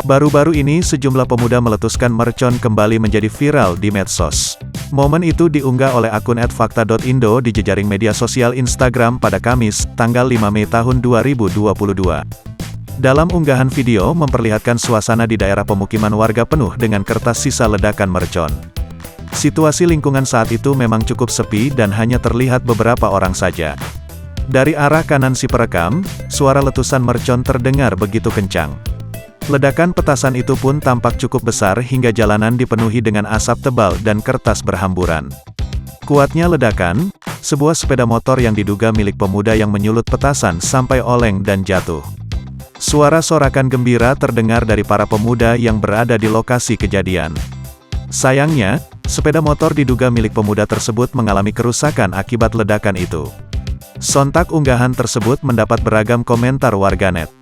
Baru-baru ini sejumlah pemuda meletuskan mercon kembali menjadi viral di medsos. Momen itu diunggah oleh akun @fakta.indo di jejaring media sosial Instagram pada Kamis, tanggal 5 Mei tahun 2022. Dalam unggahan video memperlihatkan suasana di daerah pemukiman warga penuh dengan kertas sisa ledakan mercon. Situasi lingkungan saat itu memang cukup sepi dan hanya terlihat beberapa orang saja. Dari arah kanan si perekam, suara letusan mercon terdengar begitu kencang. Ledakan petasan itu pun tampak cukup besar hingga jalanan dipenuhi dengan asap tebal dan kertas berhamburan. Kuatnya ledakan, sebuah sepeda motor yang diduga milik pemuda yang menyulut petasan sampai oleng dan jatuh. Suara sorakan gembira terdengar dari para pemuda yang berada di lokasi kejadian. Sayangnya, sepeda motor diduga milik pemuda tersebut mengalami kerusakan akibat ledakan itu. Sontak unggahan tersebut mendapat beragam komentar warganet.